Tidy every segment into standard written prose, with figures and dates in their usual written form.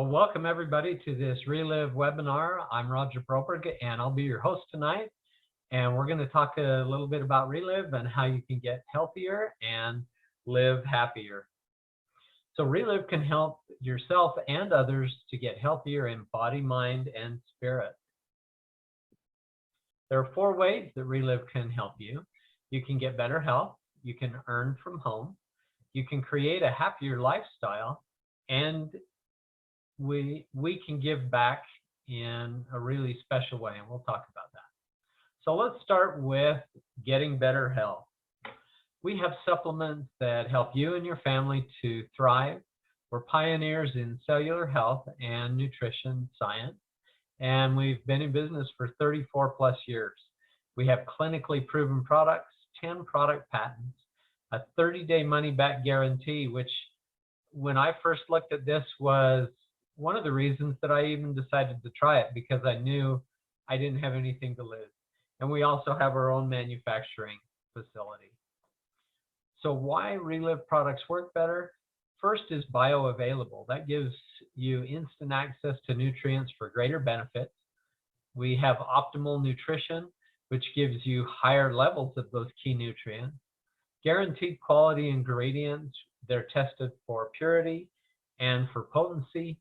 Well, welcome everybody to this Relive webinar. I'm Roger Broberg, and I'll be your host tonight. And we're going to talk a little bit about Relive and how you can get healthier and live happier. So Relive can help yourself and others to get healthier in body, mind, and spirit. There are 4 ways that Relive can help you. You can get better health, you can earn from home, you can create a happier lifestyle, and we can give back in a really special way, and we'll talk about that. So let's start with getting better health. We have supplements that help you and your family to thrive. We're pioneers in cellular health and nutrition science, and we've been in business for 34 plus years. We have clinically proven products, 10 product patents, a 30-day money-back guarantee, which when I first looked at this was one of the reasons that I even decided to try it, because I knew I didn't have anything to lose. And we also have our own manufacturing facility. So why Relive products work better? First is bioavailable. That gives you instant access to nutrients for greater benefits. We have optimal nutrition, which gives you higher levels of those key nutrients. Guaranteed quality ingredients. They're tested for purity and for potency.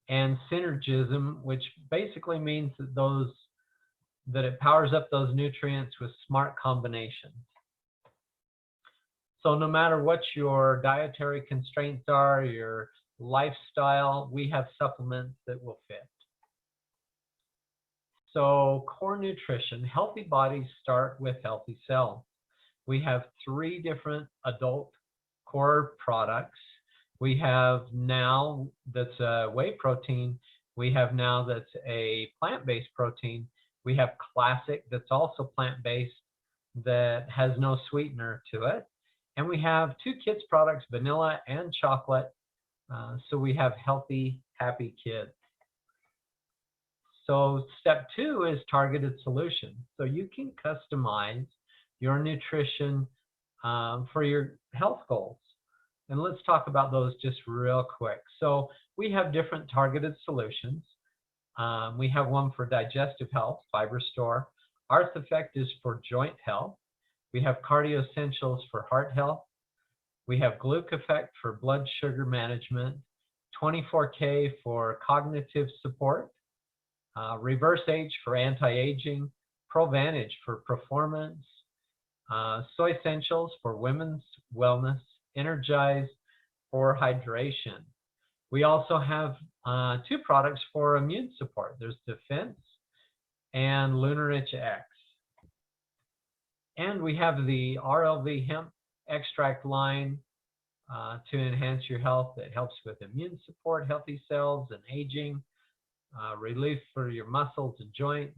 And synergism, which basically means that it powers up those nutrients with smart combinations. So no matter what your dietary constraints are, your lifestyle, we have supplements that will fit. So core nutrition, healthy bodies start with healthy cells. We have 3 different adult core products. We have now that's a whey protein. We have now that's a plant-based protein. We have classic that's also plant-based that has no sweetener to it. And we have 2 kids products, vanilla and chocolate. So we have healthy, happy kids. So step 2 is targeted solutions. So you can customize your nutrition for your health goals. And let's talk about those just real quick. So we have different targeted solutions. We have one for digestive health, Fiber Store. Arth Effect is for joint health. We have Cardio Essentials for heart health. We have Gluc Effect for blood sugar management. 24K for cognitive support. Reverse Age for anti-aging. ProVantage for performance. Soy Essentials for women's wellness. Energize for hydration. We also have 2 products for immune support. There's Defense and LunarRich X. And we have the RLV hemp extract line to enhance your health. That helps with immune support, healthy cells, and aging, relief for your muscles and joints,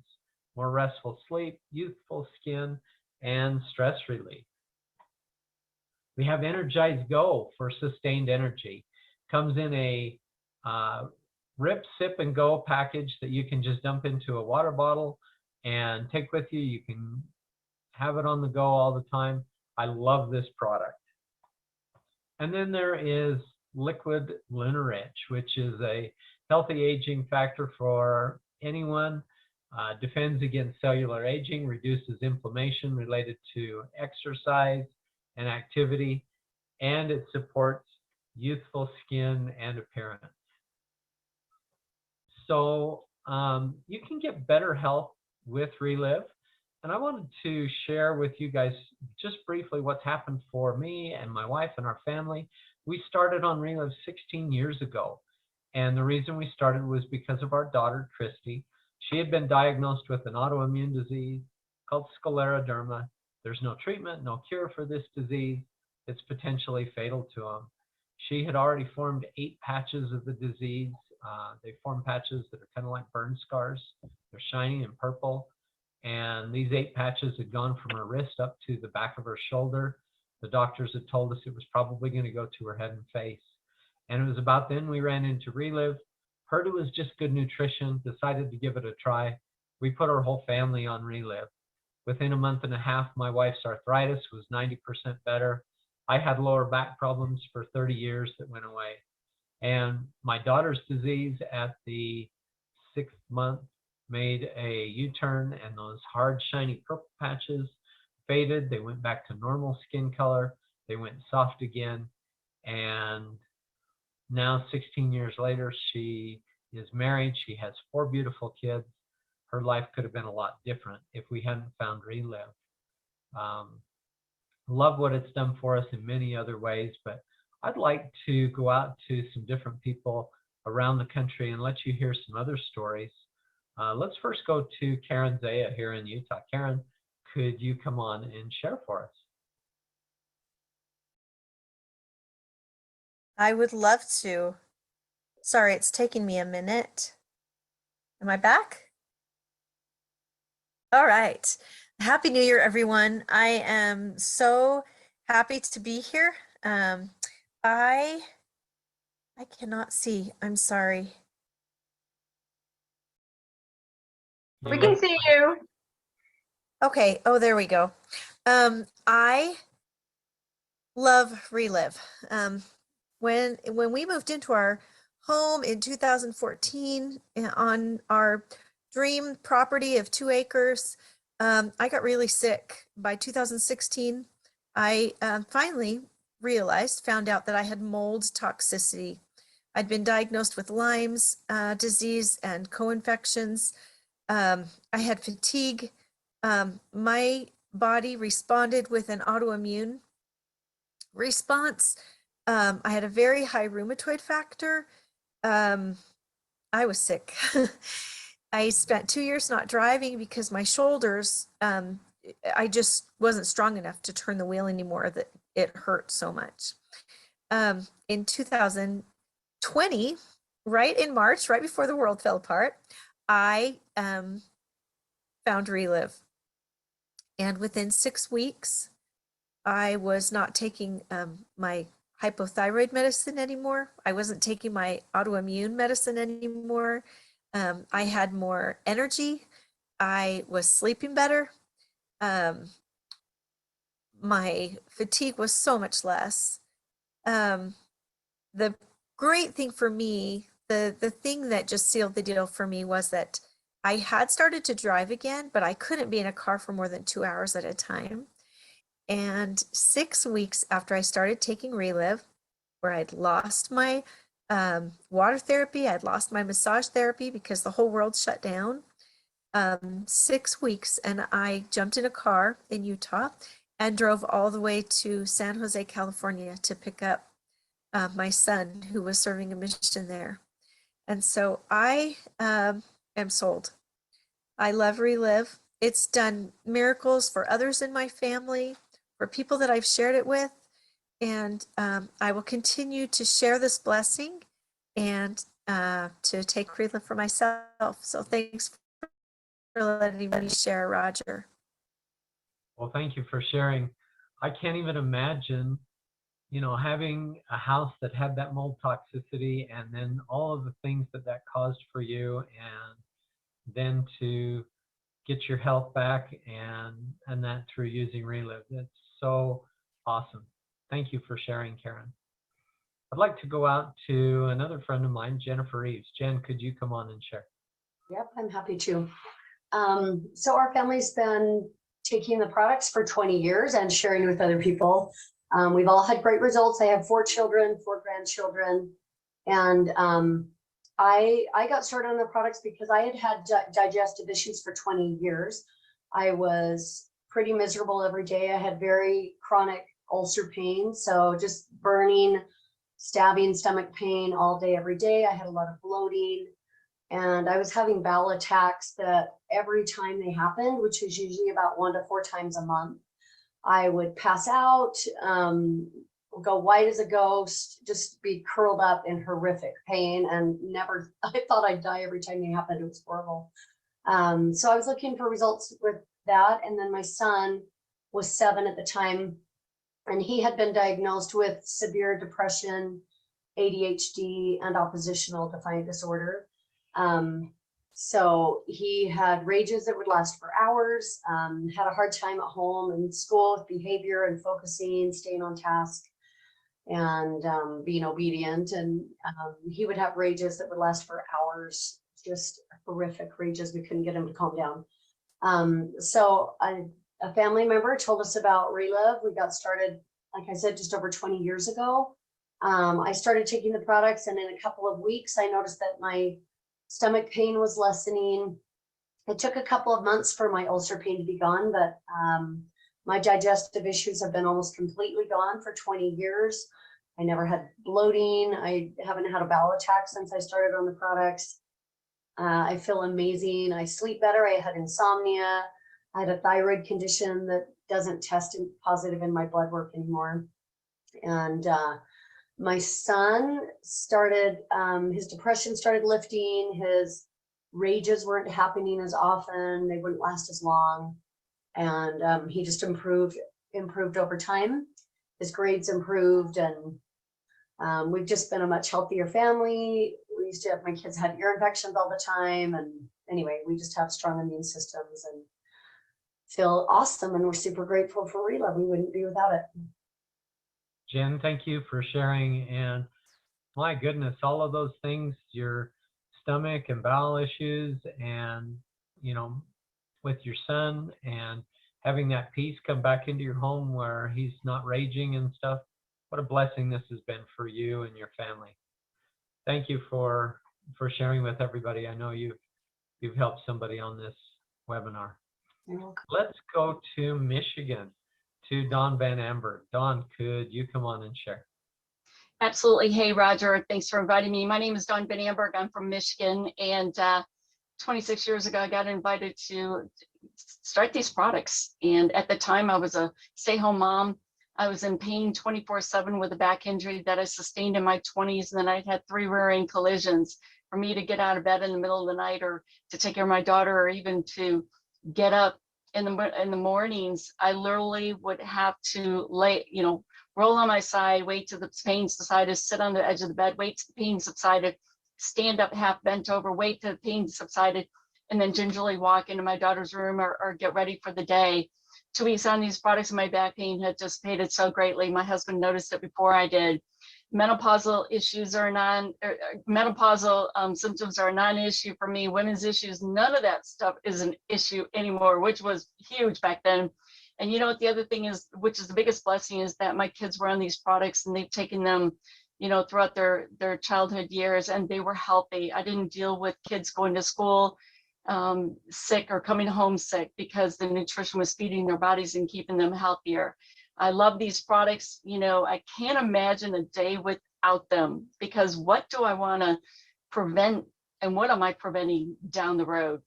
more restful sleep, youthful skin, and stress relief. We have Energize Go for sustained energy. Comes in a rip, sip, and go package that you can just dump into a water bottle and take with you. You can have it on the go all the time. I love this product. And then there is Liquid LunarRich, which is a healthy aging factor for anyone. Defends against cellular aging, reduces inflammation related to exercise and activity, and it supports youthful skin and appearance. So you can get better health with Relive, and I wanted to share with you guys just briefly what's happened for me and my wife and our family. We started on Relive 16 years ago, and the reason we started was because of our daughter, Christy. She had been diagnosed with an autoimmune disease called scleroderma. There's no treatment, no cure for this disease. It's potentially fatal to them. She had already formed 8 patches of the disease. They form patches that are kind of like burn scars. They're shiny and purple. And these 8 patches had gone from her wrist up to the back of her shoulder. The doctors had told us it was probably going to go to her head and face. And it was about then we ran into Relive. Heard it was just good nutrition, decided to give it a try. We put our whole family on Relive. Within a month and a half, my wife's arthritis was 90% better. I had lower back problems for 30 years that went away. And my daughter's disease at the 6th month made a U-turn, and those hard, shiny purple patches faded. They went back to normal skin color. They went soft again. And now, 16 years later, she is married. She has 4 beautiful kids. Her life could have been a lot different if we hadn't found Relive. Love what it's done for us in many other ways, but I'd like to go out to some different people around the country and let you hear some other stories. Let's first go to Karen Zaya here in Utah. Karen, could you come on and share for us? I would love to. Sorry, it's taking me a minute. Am I back? All right. Happy New Year, everyone. I am so happy to be here. I cannot see. I'm sorry. We can see you. Okay. Oh, there we go. I love Relive. When we moved into our home in 2014 on our dream property of 2 acres, I got really sick. By 2016, I finally found out that I had mold toxicity. I'd been diagnosed with Lyme's disease and co-infections. I had fatigue. My body responded with an autoimmune response. I had a very high rheumatoid factor. I was sick. I spent 2 years not driving because my shoulders, I just wasn't strong enough to turn the wheel anymore, that it hurt so much. In 2020, right in March, right before the world fell apart, I found Relive. And within 6 weeks, I was not taking my hypothyroid medicine anymore. I wasn't taking my autoimmune medicine anymore. I had more energy. I was sleeping better. My fatigue was so much less. The great thing for me, the thing that just sealed the deal for me, was that I had started to drive again, but I couldn't be in a car for more than 2 hours at a time. And 6 weeks after I started taking Relive, where I'd lost my water therapy, I'd lost my massage therapy because the whole world shut down. 6 weeks, and I jumped in a car in Utah and drove all the way to San Jose, California to pick up my son, who was serving a mission there. And so I am sold. I love Relive. It's done miracles for others in my family, for people that I've shared it with. And I will continue to share this blessing and to take Relive for myself. So thanks for letting me share, Roger. Well, thank you for sharing. I can't even imagine, having a house that had that mold toxicity, and then all of the things that caused for you, and then to get your health back and that through using Relive. It's so awesome. Thank you for sharing, Karen. I'd like to go out to another friend of mine, Jennifer Reeves. Jen, could you come on and share? Yep, I'm happy to. So our family's been taking the products for 20 years and sharing with other people. We've all had great results. I have 4 children, 4 grandchildren, and I got started on the products because I had digestive issues for 20 years. I was pretty miserable every day. I had very chronic ulcer pain, so just burning, stabbing stomach pain all day, every day. I had a lot of bloating, and I was having bowel attacks that every time they happened, which was usually about 1 to 4 times a month, I would pass out, go white as a ghost, just be curled up in horrific pain, and never, I thought I'd die every time they happened. It was horrible. So I was looking for results with that. And then my son was 7 at the time, and he had been diagnosed with severe depression, ADHD, and oppositional defiant disorder. So he had rages that would last for hours, had a hard time at home and school with behavior and focusing, staying on task. and being obedient. And he would have rages that would last for hours, just horrific rages. We couldn't get him to calm down. So a family member told us about Relive. We got started, like I said, just over 20 years ago. I started taking the products, and in a couple of weeks, I noticed that my stomach pain was lessening. It took a couple of months for my ulcer pain to be gone, but my digestive issues have been almost completely gone for 20 years. I never had bloating. I haven't had a bowel attack since I started on the products. I feel amazing. I sleep better. I had insomnia. I had a thyroid condition that doesn't test positive in my blood work anymore. And my son started, his depression started lifting. His rages weren't happening as often. They wouldn't last as long. And he just improved over time. His grades improved, and we've just been a much healthier family. We used to have, my kids had ear infections all the time. And anyway, we just have strong immune systems and feel awesome. And we're super grateful for Relive. We wouldn't be without it. Jen, thank you for sharing. And my goodness, all of those things, your stomach and bowel issues, and, you know, with your son, and having that peace come back into your home where he's not raging and stuff. What a blessing this has been for you and your family. Thank you for sharing with everybody. I know you've helped somebody on this webinar. You're welcome. Let's go to Michigan, to Dawn Van Amber. Dawn, could you come on and share? Absolutely. Hey, Roger. Thanks for inviting me. My name is Dawn Van Amberg. I'm from Michigan, and 26 years ago, I got invited to start these products. And at the time, I was a stay-home mom. I was in pain 24/7 with a back injury that I sustained in my 20s. And then I had 3 rear-end collisions. For me to get out of bed in the middle of the night, or to take care of my daughter, or even to get up in the mornings, I literally would have to roll on my side, wait till the pain subsided, sit on the edge of the bed, wait till the pain subsided, stand up half bent over, wait till the pain subsided, and then gingerly walk into my daughter's room or get ready for the day. 2 weeks on these products, and my back pain had dissipated so greatly. My husband noticed it before I did. Menopausal issues are menopausal symptoms are a non-issue for me. Women's issues, none of that stuff is an issue anymore, which was huge back then. And you know what the other thing is, which is the biggest blessing, is that my kids were on these products, and they've taken them, you know, throughout their childhood years, and they were healthy. I didn't deal with kids going to school sick or coming home sick, because the nutrition was feeding their bodies and keeping them healthier. I love these products. You know, I can't imagine a day without them, because what do I want to prevent, and what am I preventing down the road?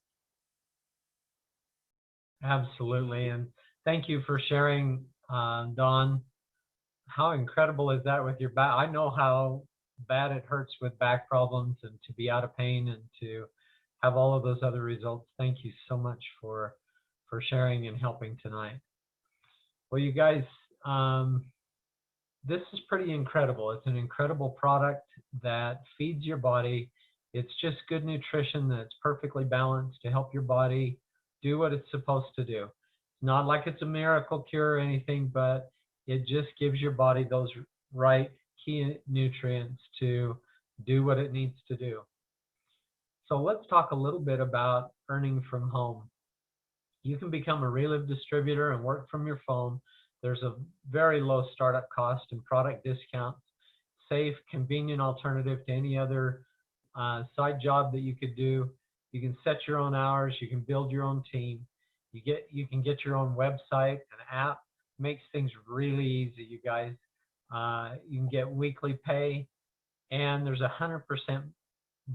Absolutely. And thank you for sharing, Dawn. How incredible is that with your back? I know how bad it hurts with back problems, and to be out of pain and to have all of those other results. Thank you so much for sharing and helping tonight. Well, you guys, this is pretty incredible. It's an incredible product that feeds your body. It's just good nutrition that's perfectly balanced to help your body do what it's supposed to do. It's not like it's a miracle cure or anything, but it just gives your body those right key nutrients to do what it needs to do. So let's talk a little bit about earning from home. You can become a Relive distributor and work from your phone. There's a very low startup cost and product discounts, safe, convenient alternative to any other side job that you could do. You can set your own hours. You can build your own team. You can get your own website, an app. Makes things really easy, you guys. You can get weekly pay, and there's 100%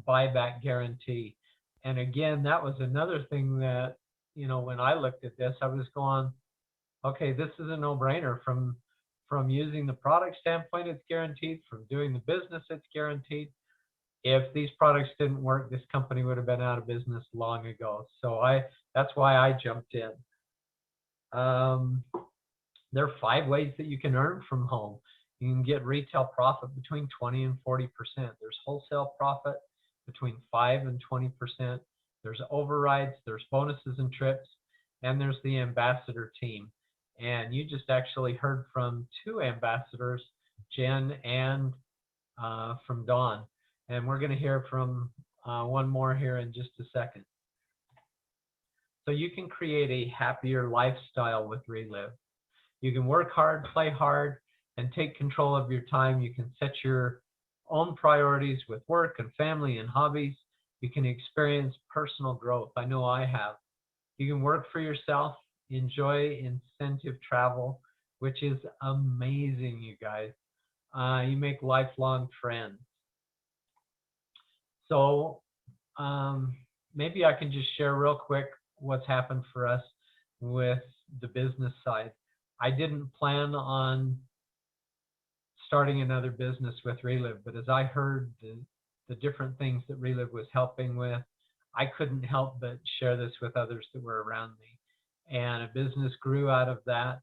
buyback guarantee. And again, that was another thing that, you know, when I looked at this, I was going, okay, this is a no-brainer. From using the product standpoint, it's guaranteed. From doing the business, it's guaranteed. If these products didn't work, this company would have been out of business long ago. So that's why I jumped in. There are 5 ways that you can earn from home. You can get retail profit between 20 and 40%. There's wholesale profit between 5 and 20%. There's overrides, there's bonuses and trips, and there's the ambassador team. And you just actually heard from 2 ambassadors Jen and from Dawn. And we're going to hear from one more here in just a second. So you can create a happier lifestyle with Relive. You can work hard, play hard, and take control of your time. You can set your own priorities with work and family and hobbies. You can experience personal growth. I know I have. You can work for yourself, enjoy incentive travel, which is amazing, you guys. You make lifelong friends. So maybe I can just share real quick what's happened for us with the business side. I didn't plan on starting another business with Relive, but as I heard the different things that Relive was helping with, I couldn't help but share this with others that were around me. And a business grew out of that.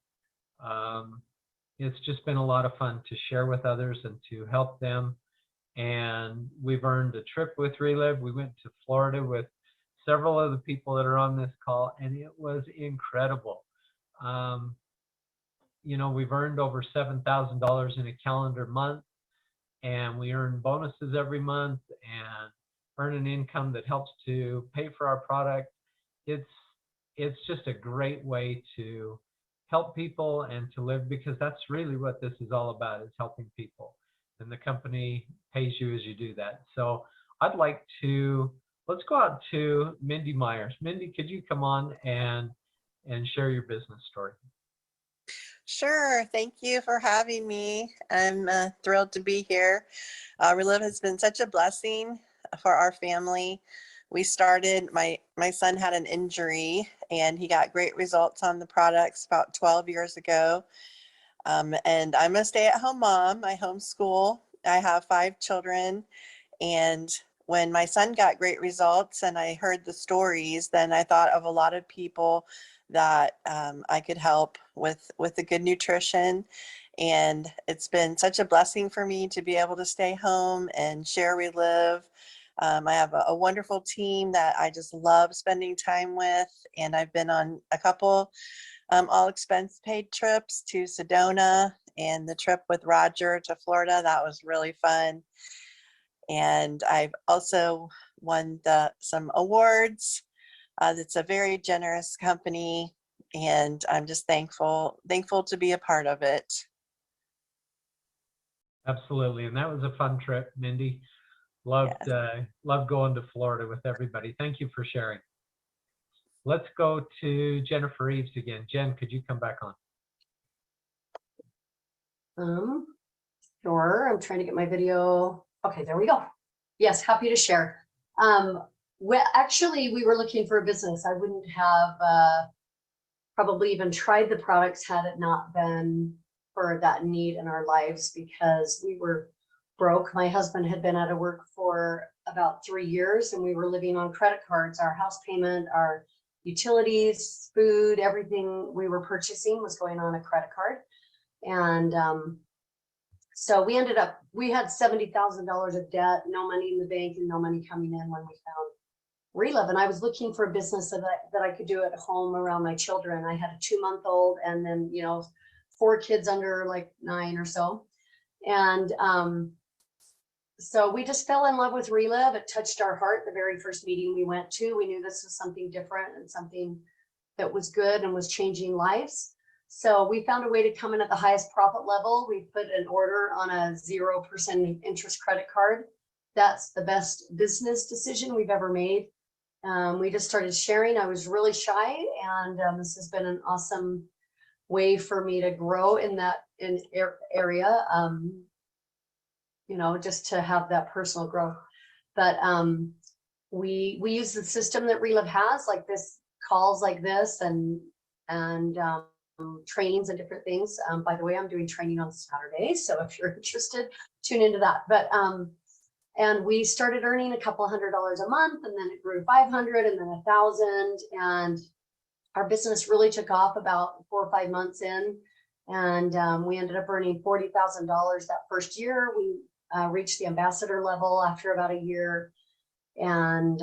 It's just been a lot of fun to share with others and to help them. And we've earned a trip with Relive. We went to Florida with several of the people that are on this call, and it was incredible. You know, we've earned over $7,000 in a calendar month, and we earn bonuses every month and earn an income that helps to pay for our product. It's just a great way to help people and to live, because that's really what this is all about, is helping people. And the company pays you as you do that. So I'd like to, let's go out to Mindy Myers. Mindy, could you come on and share your business story? Sure. Thank you for having me. I'm thrilled to be here. Relive has been such a blessing for our family. We started, my son had an injury and he got great results on the products about 12 years ago. And I'm a stay-at-home mom. I homeschool. I have 5 children. And when my son got great results and I heard the stories, then I thought of a lot of people that I could help with the good nutrition. And it's been such a blessing for me to be able to stay home and share Relive. I have a wonderful team that I just love spending time with. And I've been on a couple all expense paid trips to Sedona, and the trip with Roger to Florida. That was really fun. And I've also won some awards. It's a very generous company, and I'm just thankful to be a part of it. Absolutely. And that was a fun trip, Mindy. Loved going to Florida with everybody. Thank you for sharing. Let's go to Jennifer Eves again. Jen, could you come back on? Sure. I'm trying to get my video. Okay, there we go. Yes, happy to share. Well, actually, we were looking for a business. I wouldn't have probably even tried the products had it not been for that need in our lives, because we were broke. My husband had been out of work for about 3 years, and we were living on credit cards. Our house payment, our utilities, food, everything we were purchasing was going on a credit card. And so we ended up, we had $70,000 of debt, no money in the bank and no money coming in when we found Relive. And I was looking for a business that I could do at home around my children. I had a 2-month-old and then, 4 kids under like 9 or so. And so we just fell in love with Relive. It touched our heart the very first meeting we went to. We knew this was something different and something that was good and was changing lives. So we found a way to come in at the highest profit level. We put an order on a 0% interest credit card. That's the best business decision we've ever made. We just started sharing. I was really shy, and this has been an awesome way for me to grow in that area. Just to have that personal growth. But we use the system that Relive has, like this, calls like this, and trainings and different things. By the way, I'm doing training on Saturday, so if you're interested, tune into that. But and we started earning a couple $100 a month, and then it grew 500, and then 1,000, and our business really took off about 4 or 5 months in, and we ended up earning $40,000 that first year. We reached the ambassador level after about a year, and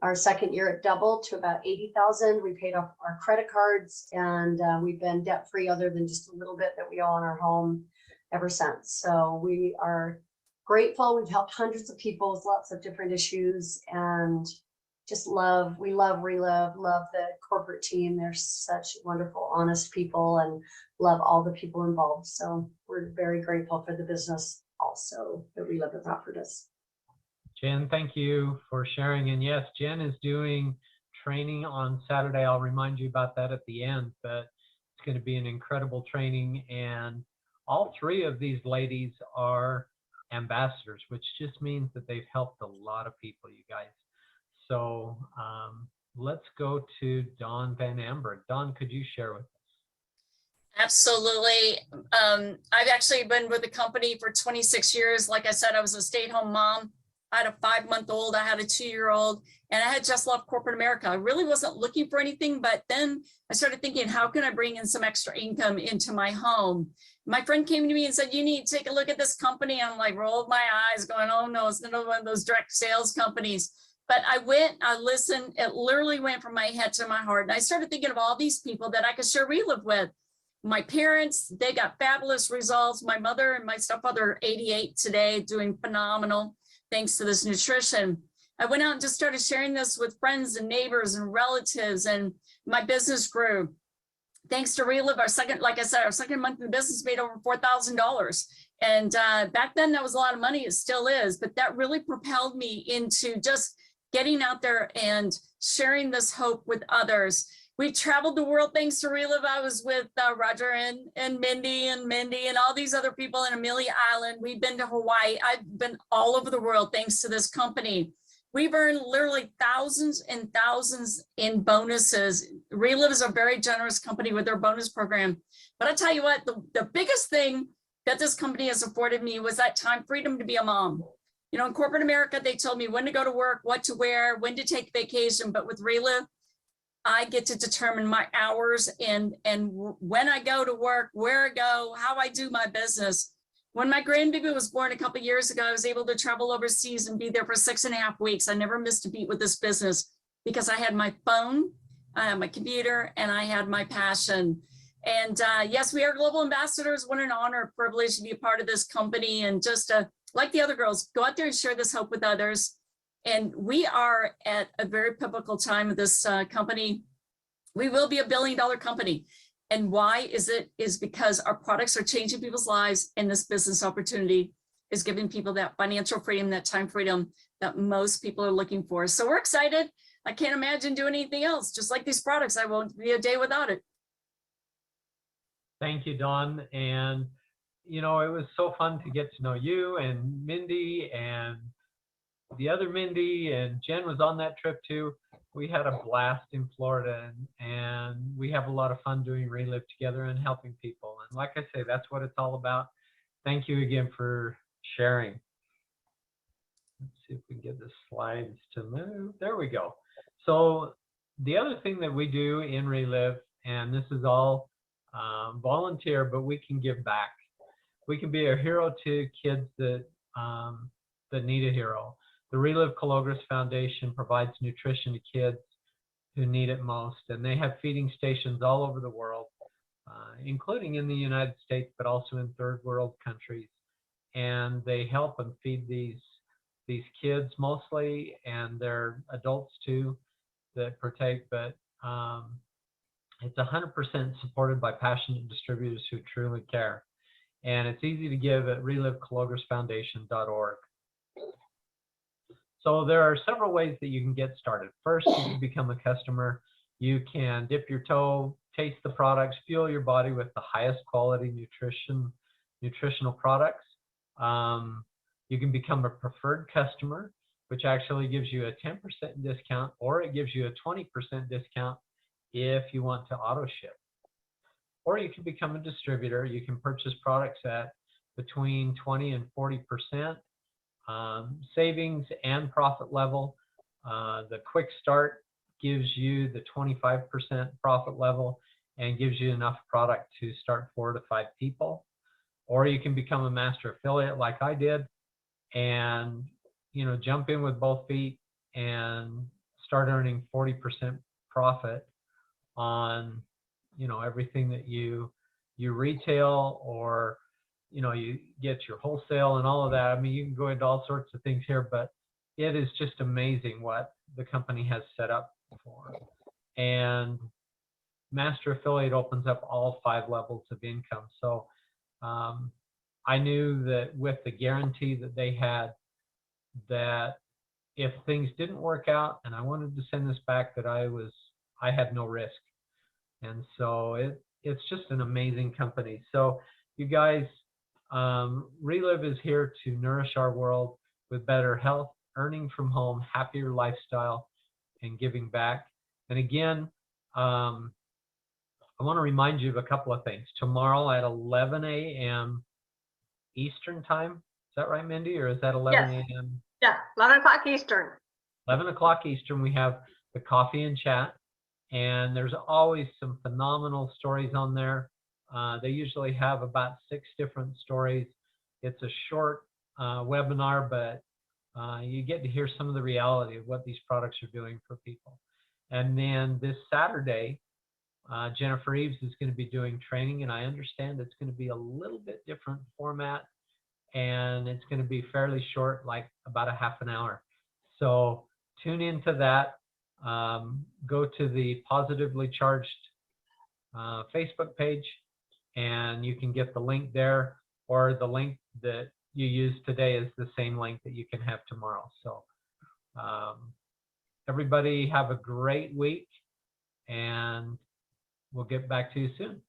our second year it doubled to about 80,000. We paid off our credit cards, and we've been debt free other than just a little bit that we owe on our home. ever since. So we are grateful. We've helped hundreds of people with lots of different issues, and just we love Relive, love the corporate team. They're such wonderful, honest people, and love all the people involved. So we're very grateful for the business also that Relive has offered us. Jen, thank you for sharing. And yes, Jen is doing training on Saturday. I'll remind you about that at the end, but it's going to be an incredible training. And all three of these ladies are ambassadors, which just means that they've helped a lot of people, you guys. So let's go to Dawn Van Amber. Dawn, could you share with us? Absolutely. I've actually been with the company for 26 years. Like I said, I was a stay-at-home mom. I had a 5-month-old, I had a 2-year-old, and I had just left corporate America. I really wasn't looking for anything, but then I started thinking, how can I bring in some extra income into my home? My friend came to me and said, you need to take a look at this company. I'm like, rolled my eyes going, oh no, it's another one of those direct sales companies. But I went, I listened, it literally went from my head to my heart. And I started thinking of all these people that I could share Relive with. My parents, they got fabulous results. My mother and my stepfather are 88 today, doing phenomenal thanks to this nutrition. I went out and just started sharing this with friends and neighbors and relatives, and my business grew. Thanks to Relive, our second month in the business made over $4,000. And back then that was a lot of money, it still is, but that really propelled me into just getting out there and sharing this hope with others. We traveled the world thanks to Relive. I was with Roger and Mindy and all these other people in Amelia Island. We've been to Hawaii. I've been all over the world thanks to this company. We've earned literally thousands and thousands in bonuses. Relive is a very generous company with their bonus program. But I tell you what, the biggest thing that this company has afforded me was that time freedom to be a mom. You know, in corporate America, they told me when to go to work, what to wear, when to take vacation. But with Relive, I get to determine my hours and when I go to work, where I go, how I do my business. When my grandbaby was born a couple of years ago, I was able to travel overseas and be there for 6.5 weeks. I never missed a beat with this business because I had my phone, I had my computer, and I had my passion. And yes, we are global ambassadors. What an honor, a privilege to be a part of this company, and just like the other girls, go out there and share this hope with others. And we are at a very pivotal time of this company. We will be $1 billion company. And why is it? Is because our products are changing people's lives, and this business opportunity is giving people that financial freedom, that time freedom that most people are looking for. So we're excited. I can't imagine doing anything else. Just like these products, I won't be a day without it. Thank you, Dawn. And, you know, it was so fun to get to know you and Mindy and the other Mindy, and Jen was on that trip too. We had a blast in Florida, and we have a lot of fun doing Relive together and helping people. And like I say, that's what it's all about. Thank you again for sharing. Let's see if we can get the slides to move. There we go. So the other thing that we do in Relive, and this is all volunteer, but we can give back. We can be a hero to kids that need a hero. The Relive Cologres Foundation provides nutrition to kids who need it most, and they have feeding stations all over the world, including in the United States, but also in third world countries. And they help and feed these kids mostly, and they're adults too that partake, but it's 100% supported by passionate distributors who truly care. And it's easy to give at relivecologresfoundation.org. So there are several ways that you can get started. First, you can become a customer. You can dip your toe, taste the products, fuel your body with the highest quality nutritional products. You can become a preferred customer, which actually gives you a 10% discount, or it gives you a 20% discount if you want to auto ship. Or you can become a distributor. You can purchase products at between 20 and 40%. Savings and profit level. The quick start gives you the 25% profit level and gives you enough product to start 4 to 5 people. Or you can become a master affiliate like I did, and jump in with both feet and start earning 40% profit on everything that you retail, or you get your wholesale and all of that. I mean, you can go into all sorts of things here, but it is just amazing what the company has set up for. And Master Affiliate opens up all 5 levels of income. So I knew that with the guarantee that they had, that if things didn't work out and I wanted to send this back, that I had no risk. And so it's just an amazing company. So you guys, Relive is here to nourish our world with better health, earning from home, happier lifestyle, and giving back. And again, I want to remind you of a couple of things. Tomorrow at 11 a.m. Eastern time. Is that right, Mindy? Or is that 11 a.m.? Yeah, 11 o'clock Eastern. 11 o'clock Eastern, we have the coffee and chat. And there's always some phenomenal stories on there. They usually have about 6 different stories. It's a short webinar, but you get to hear some of the reality of what these products are doing for people. And then this Saturday, Jennifer Eves is going to be doing training, and I understand it's going to be a little bit different format, and it's going to be fairly short, like about a half an hour. So tune into that. Go to the Positively Charged Facebook page, and you can get the link there, or the link that you use today is the same link that you can have tomorrow. So everybody have a great week, and we'll get back to you soon.